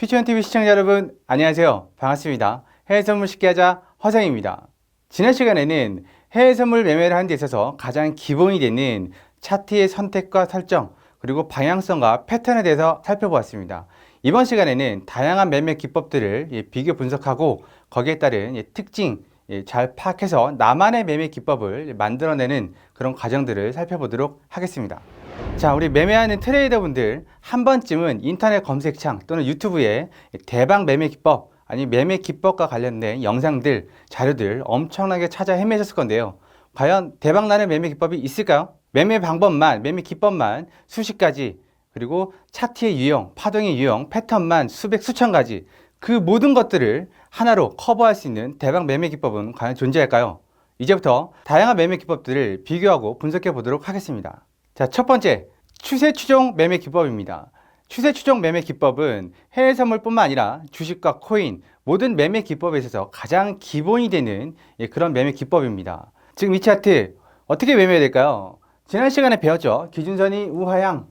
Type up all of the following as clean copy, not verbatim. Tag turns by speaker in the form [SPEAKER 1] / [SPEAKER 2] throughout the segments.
[SPEAKER 1] 퓨처온TV 시청자 여러분 안녕하세요. 반갑습니다. 해외선물 쉽게 하자 허상입니다. 지난 시간에는 해외선물 매매를 하는 데 있어서 가장 기본이 되는 차트의 선택과 설정 그리고 방향성과 패턴에 대해서 살펴보았습니다. 이번 시간에는 다양한 매매 기법들을 비교 분석하고 거기에 따른 특징 잘 파악해서 나만의 매매 기법을 만들어내는 그런 과정들을 살펴보도록 하겠습니다. 자, 우리 매매하는 트레이더분들 한 번쯤은 인터넷 검색창 또는 유튜브에 대박 매매 기법 아니 매매 기법과 관련된 영상들, 자료들 엄청나게 찾아 헤매셨을 건데요. 과연 대박나는 매매 기법이 있을까요? 매매 방법만, 매매 기법만 수십 가지, 그리고 차트의 유형, 파동의 유형, 패턴만 수백, 수천 가지, 그 모든 것들을 하나로 커버할 수 있는 대박 매매 기법은 과연 존재할까요? 이제부터 다양한 매매 기법들을 비교하고 분석해 보도록 하겠습니다. 자, 첫 번째, 추세 추종 매매 기법입니다. 추세 추종 매매 기법은 해외 선물뿐만 아니라 주식과 코인, 모든 매매 기법에 있어서 가장 기본이 되는 그런 매매 기법입니다. 지금 이 차트 어떻게 매매해야 될까요? 지난 시간에 배웠죠. 기준선이 우하향,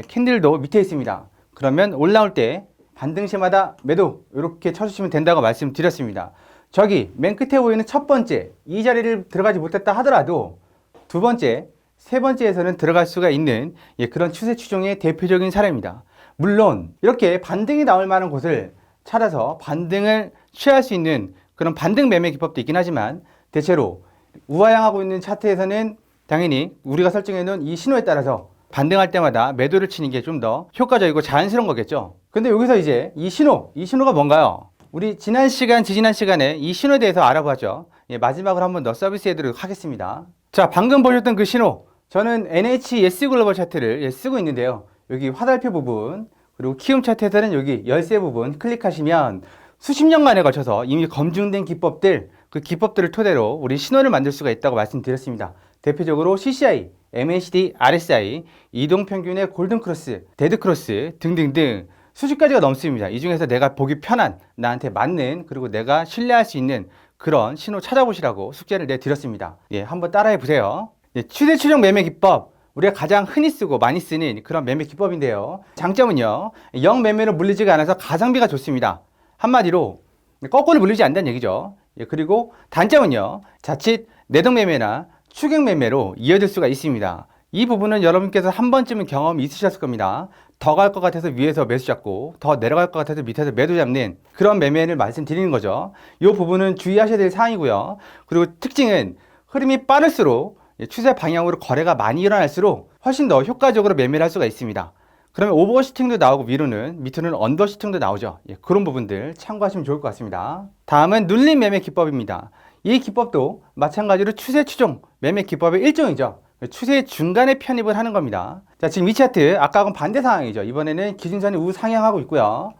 [SPEAKER 1] 캔들도 밑에 있습니다. 그러면 올라올 때 반등시마다 매도 이렇게 쳐주시면 된다고 말씀드렸습니다. 저기 맨 끝에 보이는 첫 번째 이 자리를 들어가지 못했다 하더라도 두 번째, 세 번째에서는 들어갈 수가 있는 그런 추세 추종의 대표적인 사례입니다. 물론 이렇게 반등이 나올 만한 곳을 찾아서 반등을 취할 수 있는 그런 반등 매매 기법도 있긴 하지만 대체로 우하향하고 있는 차트에서는 당연히 우리가 설정해 놓은 이 신호에 따라서 반등할 때마다 매도를 치는 게 좀 더 효과적이고 자연스러운 거겠죠. 근데 여기서 이제 이 신호가 뭔가요? 우리 지난 시간, 지지난 시간에 이 신호에 대해서 알아보았죠. 마지막으로 한 번 더 서비스 해드리도록 하겠습니다. 자, 방금 보셨던 그 신호, 저는 NH 글로벌 차트를 쓰고 있는데요. 여기 화살표 부분, 그리고 키움 차트에서는 여기 열쇠 부분 클릭하시면 수십 년간에 걸쳐서 이미 검증된 기법들, 그 기법들을 토대로 우리 신호를 만들 수가 있다고 말씀드렸습니다. 대표적으로 CCI, MACD, RSI, 이동평균의 골든크로스, 데드크로스 등등등 수십 가지가 넘습니다. 이 중에서 내가 보기 편한, 나한테 맞는, 그리고 내가 신뢰할 수 있는 그런 신호 찾아보시라고 숙제를 내드렸습니다. 한번 따라해 보세요. 추세 추종 매매 기법, 우리가 가장 흔히 쓰고 많이 쓰는 그런 매매 기법인데요. 장점은요, 영 매매로 물리지가 않아서 가성비가 좋습니다. 한마디로 거꾸로 물리지 않는다는 얘기죠. 그리고 단점은요, 자칫 내동 매매나 추격 매매로 이어질 수가 있습니다. 이 부분은 여러분께서 한 번쯤은 경험이 있으셨을 겁니다. 더 갈 것 같아서 위에서 매수 잡고 더 내려갈 것 같아서 밑에서 매도 잡는 그런 매매를 말씀드리는 거죠. 이 부분은 주의하셔야 될 사항이고요. 그리고 특징은 흐름이 빠를수록 추세 방향으로 거래가 많이 일어날수록 훨씬 더 효과적으로 매매를 할 수가 있습니다. 그러면 오버시팅도 나오고 밑으로는 언더시팅도 나오죠. 그런 부분들 참고하시면 좋을 것 같습니다. 다음은 눌림 매매 기법입니다. 이 기법도 마찬가지로 추세 추종 매매 기법의 일종이죠. 추세의 중간에 편입을 하는 겁니다. 자, 지금 이 차트 아까하고는 반대 상황이죠. 이번에는 기준선이 우상향하고 있고요.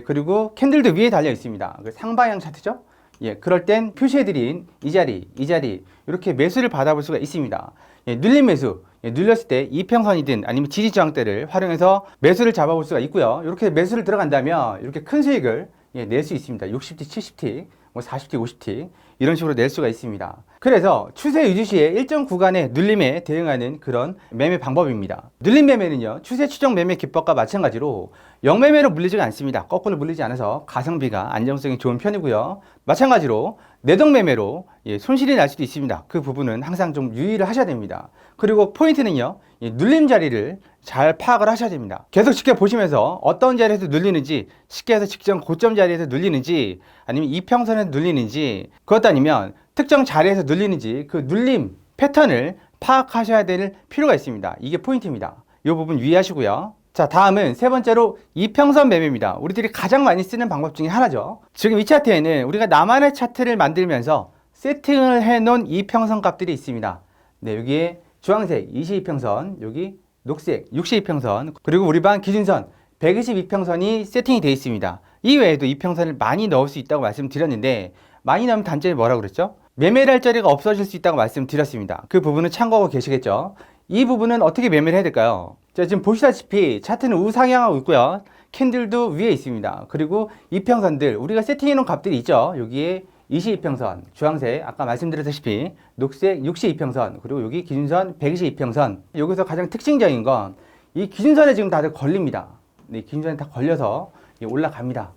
[SPEAKER 1] 그리고 캔들도 위에 달려 있습니다. 상방향 차트죠. 그럴 땐 표시해드린 이 자리 이렇게 매수를 받아볼 수가 있습니다. 눌림 매수, 눌렸을 때 이평선이든 아니면 지지저항대를 활용해서 매수를 잡아볼 수가 있고요. 이렇게 매수를 들어간다면 이렇게 큰 수익을 낼 수 있습니다. 60틱, 70틱, 40틱, 50틱 이런 식으로 낼 수가 있습니다. 그래서 추세 유지 시에 일정 구간의 눌림에 대응하는 그런 매매 방법입니다. 눌림 매매는요, 추세 추정 매매 기법과 마찬가지로 영매매로 물리지가 않습니다. 거꾸로 물리지 않아서 가성비가 안정성이 좋은 편이고요. 마찬가지로 내동 매매로 손실이 날 수도 있습니다. 그 부분은 항상 좀 유의를 하셔야 됩니다. 그리고 포인트는요, 눌림 자리를 잘 파악을 하셔야 됩니다. 계속 지켜보시면서 어떤 자리에서 눌리는지, 쉽게 해서 직전 고점 자리에서 눌리는지 아니면 이평선에서 눌리는지, 그것도 아니면 특정 자리에서 눌리는지 그 눌림 패턴을 파악하셔야 될 필요가 있습니다. 이게 포인트입니다. 이 부분 유의하시고요. 자, 다음은 세 번째로 이평선 매매입니다. 우리들이 가장 많이 쓰는 방법 중에 하나죠. 지금 이 차트에는 우리가 나만의 차트를 만들면서 세팅을 해놓은 이평선 값들이 있습니다. 여기에 주황색 22평선, 여기 녹색 62평선, 그리고 우리 반 기준선 122평선이 세팅이 되어 있습니다. 이 외에도 이평선을 많이 넣을 수 있다고 말씀드렸는데, 많이 넣으면 단점이 뭐라고 그랬죠? 매매를 할 자리가 없어질 수 있다고 말씀드렸습니다. 그 부분은 참고하고 계시겠죠? 이 부분은 어떻게 매매를 해야 될까요? 자, 지금 보시다시피 차트는 우상향하고 있고요. 캔들도 위에 있습니다. 그리고 이평선들, 우리가 세팅해 놓은 값들이 있죠. 여기에 22평선, 주황색 아까 말씀드렸다시피 녹색 62평선, 그리고 여기 기준선 122평선. 여기서 가장 특징적인 건 이 기준선에 지금 다들 걸립니다. 기준선에 다 걸려서 올라갑니다.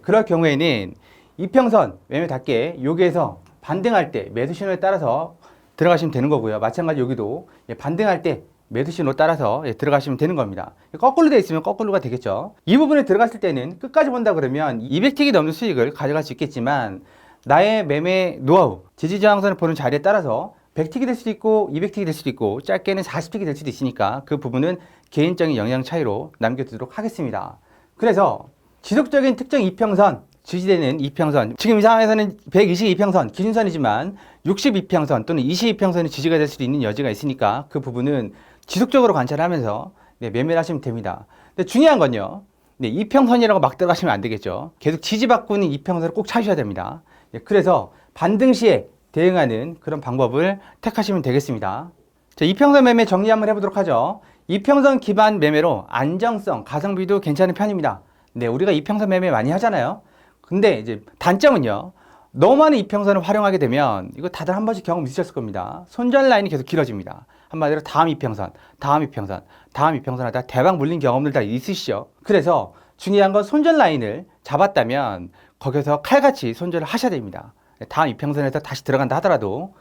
[SPEAKER 1] 그럴 경우에는 이평선 매매답게 여기에서 반등할 때 매수 신호에 따라서 들어가시면 되는 거고요. 마찬가지 여기도 반등할 때 매수 신호 따라서 들어가시면 되는 겁니다. 거꾸로 되어 있으면 거꾸로가 되겠죠. 이 부분에 들어갔을 때는 끝까지 본다 그러면 200틱이 넘는 수익을 가져갈 수 있겠지만 나의 매매 노하우, 지지저항선을 보는 자리에 따라서 100틱이 될 수도 있고 200틱이 될 수도 있고 짧게는 40틱이 될 수도 있으니까 그 부분은 개인적인 영향 차이로 남겨두도록 하겠습니다. 그래서 지속적인 특정 이평선, 지지되는 이평선, 지금 이 상황에서는 122평선 기준선이지만 62평선 또는 22평선이 지지가 될 수도 있는 여지가 있으니까 그 부분은 지속적으로 관찰하면서 매매를 하시면 됩니다. 근데 중요한 건요, 이평선이라고 막 들어가시면 안 되겠죠. 계속 지지받고 있는 이평선을 꼭 찾으셔야 됩니다. 그래서 반등 시에 대응하는 그런 방법을 택하시면 되겠습니다. 자, 이평선 매매 정리 한번 해보도록 하죠. 이평선 기반 매매로 안정성, 가성비도 괜찮은 편입니다. 우리가 이평선 매매 많이 하잖아요. 근데 이제 단점은요, 너무 많은 이평선을 활용하게 되면 이거 다들 한 번씩 경험 있으셨을 겁니다. 손절 라인이 계속 길어집니다. 한마디로 다음 이평선, 다음 이평선, 다음 이평선 하다 대박 물린 경험들 다 있으시죠. 그래서 중요한 건 손절 라인을 잡았다면 거기서 칼같이 손절을 하셔야 됩니다. 다음 이평선에서 다시 들어간다 하더라도.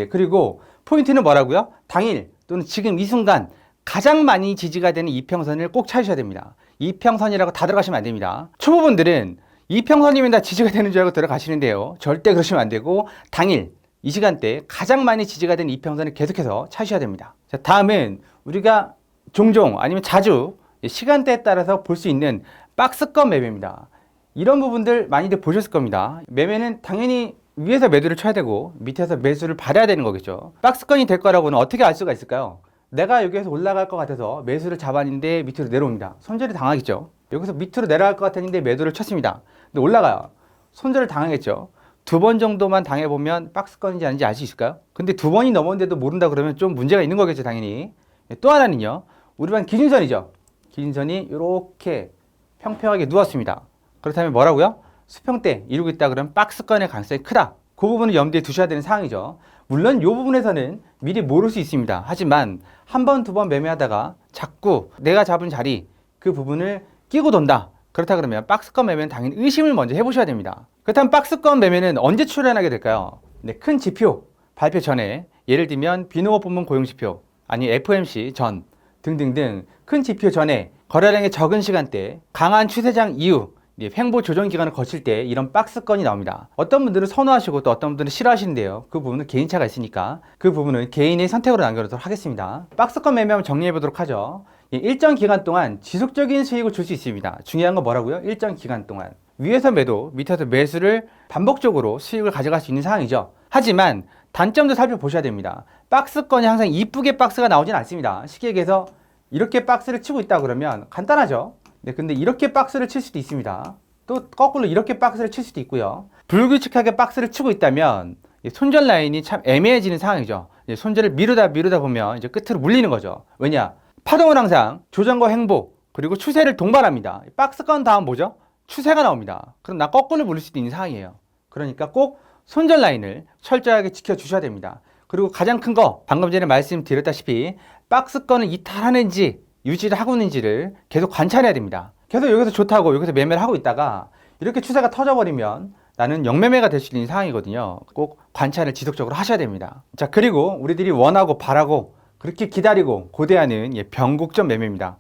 [SPEAKER 1] 그리고 포인트는 뭐라고요? 당일 또는 지금 이 순간 가장 많이 지지가 되는 이평선을 꼭 찾으셔야 됩니다. 이평선이라고 다 들어가시면 안 됩니다. 초보분들은 이평선이면 다 지지가 되는 줄 알고 들어가시는데요. 절대 그러시면 안 되고 당일 이 시간대에 가장 많이 지지가 되는 이평선을 계속해서 찾으셔야 됩니다. 자, 다음은 우리가 종종 아니면 자주 시간대에 따라서 볼 수 있는 박스권 매매입니다. 이런 부분들 많이들 보셨을 겁니다. 매매는 당연히 위에서 매도를 쳐야 되고 밑에서 매수를 받아야 되는 거겠죠. 박스권이 될 거라고는 어떻게 알 수가 있을까요? 내가 여기에서 올라갈 것 같아서 매수를 잡았는데 밑으로 내려옵니다. 손절이 당하겠죠. 여기서 밑으로 내려갈 것 같았는데 매도를 쳤습니다. 근데 올라가요. 손절을 당하겠죠. 2번 정도만 당해보면 박스권인지 아닌지 알 수 있을까요? 근데 2번이 넘었는데도 모른다 그러면 좀 문제가 있는 거겠죠, 당연히. 또 하나는요, 우리 반 기준선이죠. 기준선이 이렇게 평평하게 누웠습니다. 그렇다면 뭐라고요? 수평대 이루고 있다 그러면 박스권의 가능성이 크다. 그 부분을 염두에 두셔야 되는 상황이죠. 물론 이 부분에서는 미리 모를 수 있습니다. 하지만 한 번, 2번 매매하다가 자꾸 내가 잡은 자리 그 부분을 끼고 돈다. 그렇다 그러면 박스권 매매는 당연히 의심을 먼저 해보셔야 됩니다. 그렇다면 박스권 매매는 언제 출현하게 될까요? 큰 지표 발표 전에, 예를 들면 비농업부문 고용지표, 아니 FOMC 전 등등등 큰 지표 전에 거래량이 적은 시간대, 강한 추세장 이후 횡보 조정 기간을 거칠 때 이런 박스권이 나옵니다. 어떤 분들은 선호하시고 또 어떤 분들은 싫어하시는데요. 그 부분은 개인차가 있으니까 그 부분은 개인의 선택으로 남겨두도록 하겠습니다. 박스권 매매 한번 정리해 보도록 하죠. 일정 기간 동안 지속적인 수익을 줄 수 있습니다. 중요한 건 뭐라고요? 일정 기간 동안 위에서 매도, 밑에서 매수를 반복적으로 수익을 가져갈 수 있는 상황이죠. 하지만 단점도 살펴보셔야 됩니다. 박스권이 항상 이쁘게 박스가 나오진 않습니다. 쉽게 얘기해서 이렇게 박스를 치고 있다 그러면 간단하죠. 근데 이렇게 박스를 칠 수도 있습니다. 또 거꾸로 이렇게 박스를 칠 수도 있고요. 불규칙하게 박스를 치고 있다면 손절 라인이 참 애매해지는 상황이죠. 손절을 미루다 보면 이제 끝으로 물리는 거죠. 왜냐? 파동은 항상 조정과 횡보 그리고 추세를 동반합니다. 박스권 다음 뭐죠? 추세가 나옵니다. 그럼 나 거꾸로 물릴 수도 있는 상황이에요. 그러니까 꼭 손절 라인을 철저하게 지켜주셔야 됩니다. 그리고 가장 큰 거, 방금 전에 말씀드렸다시피 박스권을 이탈하는지 유지를 하고 있는지를 계속 관찰해야 됩니다. 계속 여기서 좋다고 여기서 매매를 하고 있다가 이렇게 추세가 터져버리면 나는 역매매가 될 수 있는 상황이거든요. 꼭 관찰을 지속적으로 하셔야 됩니다. 자, 그리고 우리들이 원하고 바라고 그렇게 기다리고 고대하는 변곡점 매매입니다.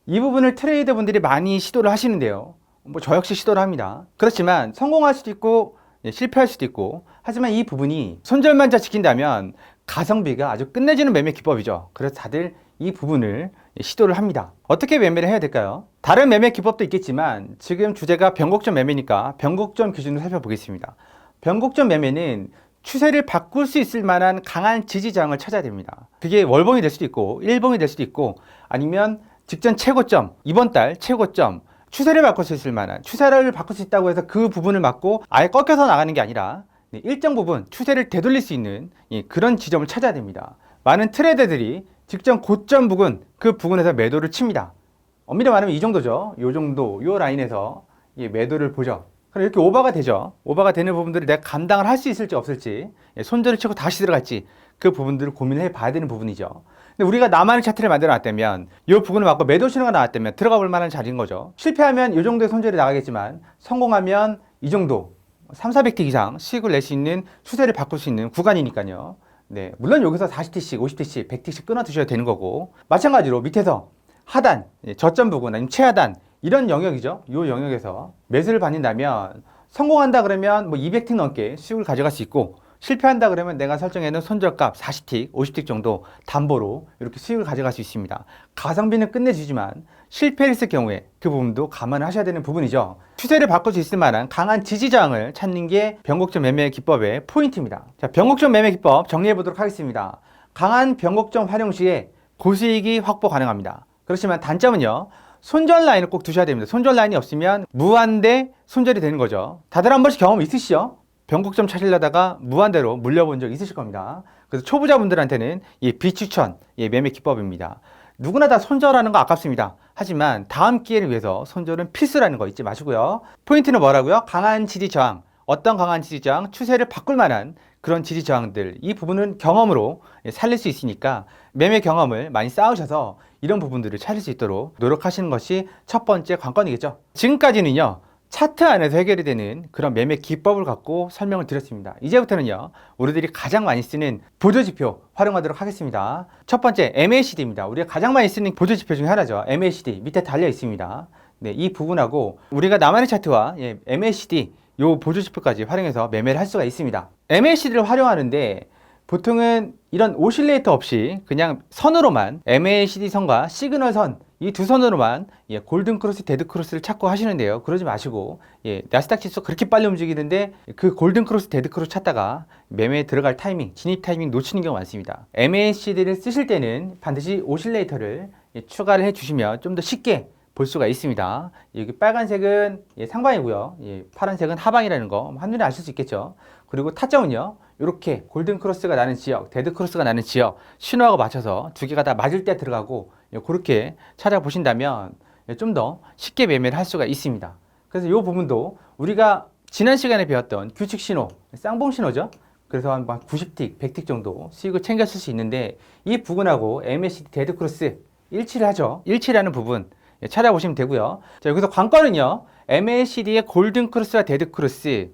[SPEAKER 1] 이 부분을 트레이더 분들이 많이 시도를 하시는데요. 저 역시 시도를 합니다. 그렇지만 성공할 수도 있고 실패할 수도 있고, 하지만 이 부분이 손절만 잘 지킨다면 가성비가 아주 끝내주는 매매 기법이죠. 그래서 다들 이 부분을 시도를 합니다. 어떻게 매매를 해야 될까요? 다른 매매 기법도 있겠지만 지금 주제가 변곡점 매매니까 변곡점 기준으로 살펴보겠습니다. 변곡점 매매는 추세를 바꿀 수 있을 만한 강한 지지저항을 찾아야 됩니다. 그게 월봉이 될 수도 있고 일봉이 될 수도 있고 아니면 직전 최고점, 이번 달 최고점, 추세를 바꿀 수 있을 만한, 추세를 바꿀 수 있다고 해서 그 부분을 막고 아예 꺾여서 나가는 게 아니라 일정 부분 추세를 되돌릴 수 있는 그런 지점을 찾아야 됩니다. 많은 트레이더들이 직전 고점 부근, 그 부근에서 매도를 칩니다. 엄밀히 말하면 이 정도죠. 이 정도, 이 라인에서 매도를 보죠. 그럼 이렇게 오버가 되죠. 오버가 되는 부분들을 내가 감당을 할 수 있을지 없을지, 손절을 치고 다시 들어갈지 그 부분들을 고민해 봐야 되는 부분이죠. 근데 우리가 나만의 차트를 만들어 놨다면 이 부분을 맞고 매도 신호가 나왔다면 들어가 볼 만한 자리인 거죠. 실패하면 이 정도의 손절이 나가겠지만 성공하면 이 정도 3, 400틱 이상 수익을 낼 수 있는 추세를 바꿀 수 있는 구간이니까요. 네, 물론 여기서 40T씩, 50T씩, 100T씩 끊어 두셔야 되는 거고, 마찬가지로 밑에서 하단, 저점 부근 아니면 최하단 이런 영역이죠. 이 영역에서 매수를 받는다면 성공한다 그러면 뭐 200틱 넘게 수익을 가져갈 수 있고, 실패한다 그러면 내가 설정해놓은 손절값 40틱, 50틱 정도 담보로 이렇게 수익을 가져갈 수 있습니다. 가성비는 끝내주지만 실패했을 경우에 그 부분도 감안하셔야 되는 부분이죠. 추세를 바꿀 수 있을 만한 강한 지지저항을 찾는 게 변곡점 매매 기법의 포인트입니다. 자, 변곡점 매매 기법 정리해 보도록 하겠습니다. 강한 변곡점 활용 시에 고수익이 확보 가능합니다. 그렇지만 단점은요, 손절 라인을 꼭 두셔야 됩니다. 손절 라인이 없으면 무한대 손절이 되는 거죠. 다들 한 번씩 경험 있으시죠? 변곡점 찾으려다가 무한대로 물려본 적 있으실 겁니다. 그래서 초보자분들한테는 이 비추천 매매 기법입니다. 누구나 다 손절하는 거 아깝습니다. 하지만 다음 기회를 위해서 손절은 필수라는 거 잊지 마시고요. 포인트는 뭐라고요? 강한 지지 저항. 어떤 강한 지지 저항? 추세를 바꿀 만한 그런 지지 저항들. 이 부분은 경험으로 살릴 수 있으니까 매매 경험을 많이 쌓으셔서 이런 부분들을 찾을 수 있도록 노력하시는 것이 첫 번째 관건이겠죠. 지금까지는요, 차트 안에서 해결이 되는 그런 매매 기법을 갖고 설명을 드렸습니다. 이제부터는요, 우리들이 가장 많이 쓰는 보조지표 활용하도록 하겠습니다. 첫 번째 MACD입니다. 우리가 가장 많이 쓰는 보조지표 중에 하나죠. MACD 밑에 달려 있습니다. 네, 이 부분하고 우리가 나만의 차트와 MACD 요 보조지표까지 활용해서 매매를 할 수가 있습니다. MACD를 활용하는데 보통은 이런 오실레이터 없이 그냥 선으로만 MACD 선과 시그널 선 이 두 선으로만 골든 크로스, 데드 크로스를 찾고 하시는데요. 그러지 마시고 나스닥 지수 그렇게 빨리 움직이는데 그 골든 크로스, 데드 크로스 찾다가 매매에 들어갈 타이밍, 진입 타이밍 놓치는 경우가 많습니다. MACD를 쓰실 때는 반드시 오실레이터를 추가를 해주시면 좀 더 쉽게 볼 수가 있습니다. 여기 빨간색은 상방이고요. 파란색은 하방이라는 거 한눈에 아실 수 있겠죠. 그리고 타점은요, 이렇게 골든 크로스가 나는 지역, 데드 크로스가 나는 지역 신호하고 맞춰서 두 개가 다 맞을 때 들어가고 그렇게 찾아보신다면 좀 더 쉽게 매매를 할 수가 있습니다. 그래서 이 부분도 우리가 지난 시간에 배웠던 규칙 신호, 쌍봉 신호죠. 그래서 한 90틱, 100틱 정도 수익을 챙겼을 수 있는데 이 부분하고 MACD 데드 크로스 일치를 하죠. 일치라는 부분 찾아보시면 되고요. 자, 여기서 관건은요, MACD의 골든 크로스와 데드 크로스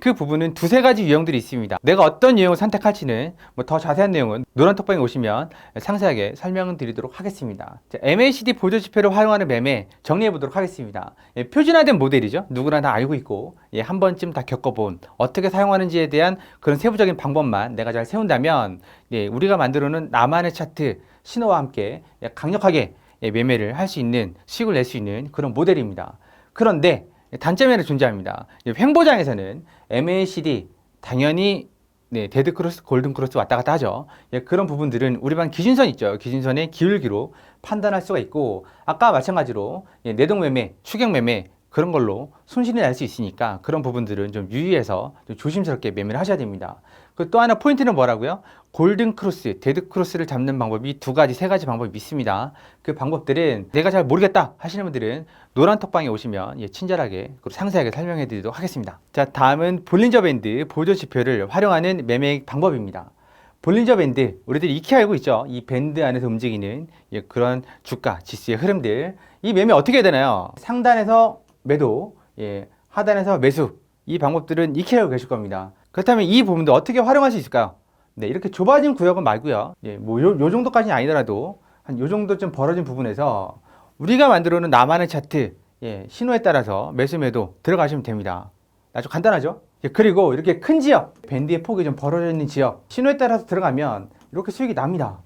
[SPEAKER 1] 그 부분은 두세 가지 유형들이 있습니다. 내가 어떤 유형을 선택할지는 더 자세한 내용은 노란톡방에 오시면 상세하게 설명을 드리도록 하겠습니다. 자, MACD 보조지표를 활용하는 매매 정리해 보도록 하겠습니다. 표준화된 모델이죠. 누구나 다 알고 있고 한 번쯤 다 겪어본 어떻게 사용하는지에 대한 그런 세부적인 방법만 내가 잘 세운다면 우리가 만들어 놓은 나만의 차트 신호와 함께 강력하게 매매를 할 수 있는, 수익을 낼 수 있는 그런 모델입니다. 그런데 단점이 하나 존재합니다. 횡보장에서는 MACD 당연히 데드 크로스, 골든 크로스 왔다 갔다 하죠. 그런 부분들은 우리 반 기준선 있죠. 기준선의 기울기로 판단할 수가 있고, 아까 마찬가지로 내동 매매, 추격 매매 그런 걸로 손실이 날 수 있으니까 그런 부분들은 좀 유의해서 좀 조심스럽게 매매를 하셔야 됩니다. 그 또 하나 포인트는 뭐라고요? 골든 크로스, 데드 크로스를 잡는 방법이 두 가지, 세 가지 방법이 있습니다. 그 방법들은 내가 잘 모르겠다 하시는 분들은 노란 톡방에 오시면 친절하게 그리고 상세하게 설명해 드리도록 하겠습니다. 자, 다음은 볼린저 밴드 보조 지표를 활용하는 매매 방법입니다. 볼린저 밴드, 우리들이 익히 알고 있죠. 이 밴드 안에서 움직이는 그런 주가, 지수의 흐름들. 이 매매 어떻게 해야 되나요? 상단에서 매도, 하단에서 매수. 이 방법들은 익히 알고 계실 겁니다. 그렇다면 이 부분도 어떻게 활용할 수 있을까요? 네, 이렇게 좁아진 구역은 말고요. 요 정도까지는 아니더라도 한 요 정도 좀 벌어진 부분에서 우리가 만들어 놓은 나만의 차트, 신호에 따라서 매수 매도 들어가시면 됩니다. 아주 간단하죠? 그리고 이렇게 큰 지역, 밴드의 폭이 좀 벌어져 있는 지역, 신호에 따라서 들어가면 이렇게 수익이 납니다.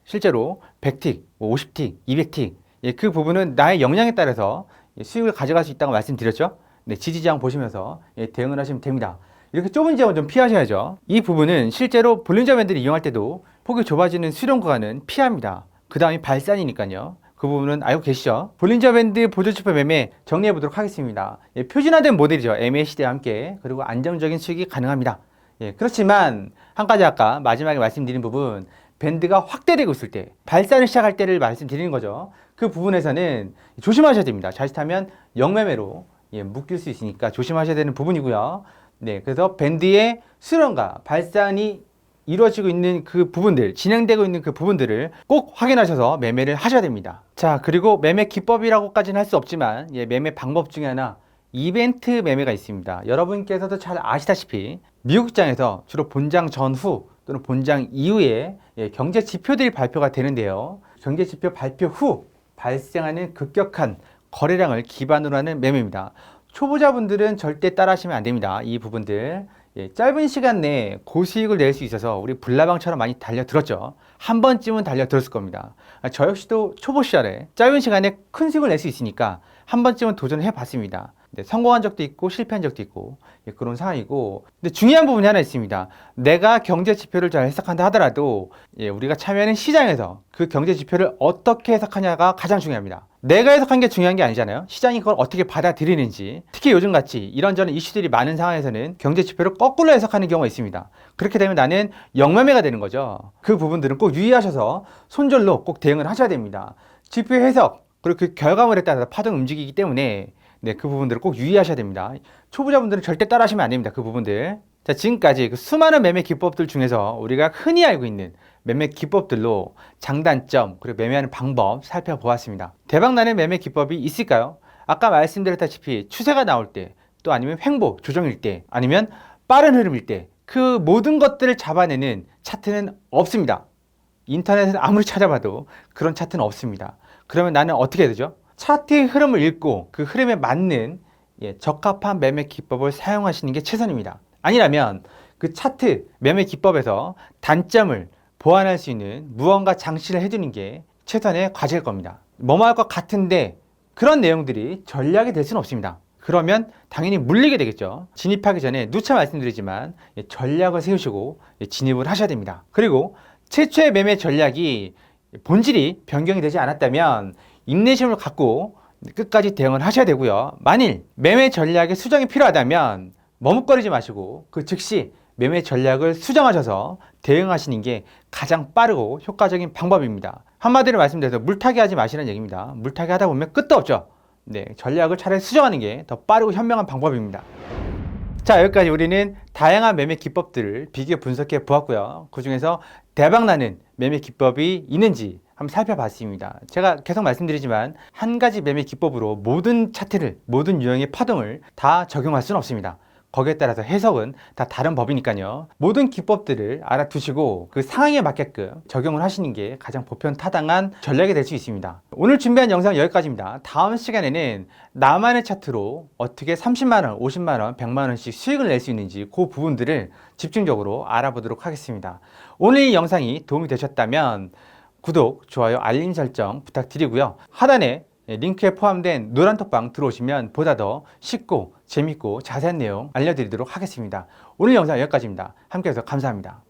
[SPEAKER 1] 실제로 100틱, 50틱, 200틱, 그 부분은 나의 역량에 따라서 수익을 가져갈 수 있다고 말씀드렸죠? 네, 지지저항 보시면서 대응을 하시면 됩니다. 이렇게 좁은 지역은 좀 피하셔야죠. 이 부분은 실제로 볼린저 밴드를 이용할 때도 폭이 좁아지는 수렴 구간은 피합니다. 그 다음이 발산이니까요. 그 부분은 알고 계시죠? 볼린저 밴드 보조지표 매매 정리해 보도록 하겠습니다. 표준화된 모델이죠. MACD와 함께. 그리고 안정적인 수익이 가능합니다. 그렇지만 한 가지 아까 마지막에 말씀드린 부분, 밴드가 확대되고 있을 때, 발산을 시작할 때를 말씀드리는 거죠. 그 부분에서는 조심하셔야 됩니다. 자칫하면 역매매로 묶일 수 있으니까 조심하셔야 되는 부분이고요. 네, 그래서 밴드의 수렴과 발산이 이루어지고 있는 그 부분들, 진행되고 있는 그 부분들을 꼭 확인하셔서 매매를 하셔야 됩니다. 자, 그리고 매매 기법이라고까지는 할 수 없지만 매매 방법 중에 하나, 이벤트 매매가 있습니다. 여러분께서도 잘 아시다시피 미국 시장에서 주로 본장 전후 또는 본장 이후에 경제 지표들이 발표가 되는데요. 경제 지표 발표 후 발생하는 급격한 거래량을 기반으로 하는 매매입니다. 초보자분들은 절대 따라하시면 안 됩니다. 이 부분들. 짧은 시간 내에 고수익을 낼 수 있어서 우리 불나방처럼 많이 달려들었죠. 한 번쯤은 달려들었을 겁니다. 저 역시도 초보 시절에 짧은 시간에 큰 수익을 낼 수 있으니까 한 번쯤은 도전해 봤습니다. 성공한 적도 있고 실패한 적도 있고 그런 상황이고, 근데 중요한 부분이 하나 있습니다. 내가 경제 지표를 잘 해석한다 하더라도 우리가 참여하는 시장에서 그 경제 지표를 어떻게 해석하냐가 가장 중요합니다. 내가 해석한 게 중요한 게 아니잖아요. 시장이 그걸 어떻게 받아들이는지. 특히 요즘같이 이런저런 이슈들이 많은 상황에서는 경제 지표를 거꾸로 해석하는 경우가 있습니다. 그렇게 되면 나는 영매매가 되는 거죠. 그 부분들은 꼭 유의하셔서 손절로 꼭 대응을 하셔야 됩니다. 지표 해석 그리고 그 결과물에 따라서 파동 움직이기 때문에 그 부분들을 꼭 유의하셔야 됩니다. 초보자분들은 절대 따라하시면 안 됩니다. 그 부분들. 자, 지금까지 그 수많은 매매 기법들 중에서 우리가 흔히 알고 있는 매매 기법들로 장단점 그리고 매매하는 방법 살펴보았습니다. 대박나는 매매 기법이 있을까요? 아까 말씀드렸다시피 추세가 나올 때, 또 아니면 횡보 조정일 때, 아니면 빠른 흐름일 때, 그 모든 것들을 잡아내는 차트는 없습니다. 인터넷에서 아무리 찾아봐도 그런 차트는 없습니다. 그러면 나는 어떻게 해야 되죠? 차트의 흐름을 읽고 그 흐름에 맞는 적합한 매매 기법을 사용하시는 게 최선입니다. 아니라면 그 차트 매매 기법에서 단점을 보완할 수 있는 무언가 장치를 해두는 게 최선의 과제일 겁니다. 뭐뭐 할 것 같은데 그런 내용들이 전략이 될 수는 없습니다. 그러면 당연히 물리게 되겠죠. 진입하기 전에 누차 말씀드리지만 전략을 세우시고 진입을 하셔야 됩니다. 그리고 최초의 매매 전략이 본질이 변경이 되지 않았다면 인내심을 갖고 끝까지 대응을 하셔야 되고요. 만일 매매 전략의 수정이 필요하다면 머뭇거리지 마시고 그 즉시 매매 전략을 수정하셔서 대응하시는 게 가장 빠르고 효과적인 방법입니다. 한마디로 말씀드려서 물타기 하지 마시라는 얘기입니다. 물타기 하다 보면 끝도 없죠. 전략을 차라리 수정하는 게 더 빠르고 현명한 방법입니다. 자, 여기까지 우리는 다양한 매매 기법들을 비교 분석해 보았고요. 그 중에서 대박나는 매매 기법이 있는지 한번 살펴봤습니다. 제가 계속 말씀드리지만 한 가지 매매 기법으로 모든 차트를, 모든 유형의 파동을 다 적용할 수는 없습니다. 거기에 따라서 해석은 다 다른 법이니까요. 모든 기법들을 알아두시고 그 상황에 맞게끔 적용을 하시는 게 가장 보편 타당한 전략이 될 수 있습니다. 오늘 준비한 영상은 여기까지입니다. 다음 시간에는 나만의 차트로 어떻게 30만원, 50만원, 100만원씩 수익을 낼 수 있는지 그 부분들을 집중적으로 알아보도록 하겠습니다. 오늘 이 영상이 도움이 되셨다면 구독, 좋아요, 알림 설정 부탁드리고요. 하단에 링크에 포함된 노란톡방 들어오시면 보다 더 쉽고 재밌고 자세한 내용 알려드리도록 하겠습니다. 오늘 영상 여기까지입니다. 함께 해주셔서 감사합니다.